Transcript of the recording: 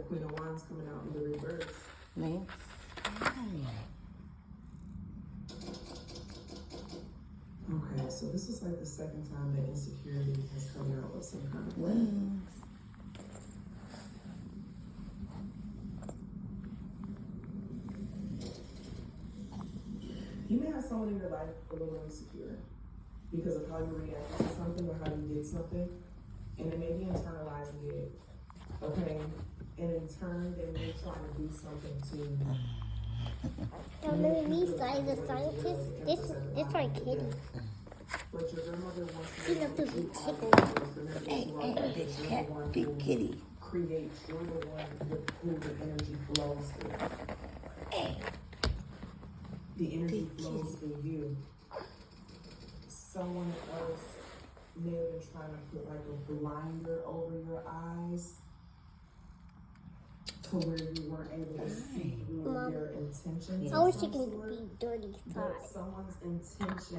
Queen of Wands coming out in the reverse. Lynx. Okay, so this is like the second time that insecurity has come out of some kind of way. Lynx. You may have someone in your life a little insecure because of how you react to something or how you did something, and they may be internalizing it, okay? And in turn, they may try to do something to Don't make me Siah the scientist. This my kitty. But your grandmother wants She loves to be tickled. Hey, big cat, big kitty. Create, you're the one with who the energy flows through. Hey. The energy Big flows through you. Someone else may have been trying to put like a blinder over your eyes to where you weren't able to see through Mom, their intentions. I wish you could be dirty But side. someone's intention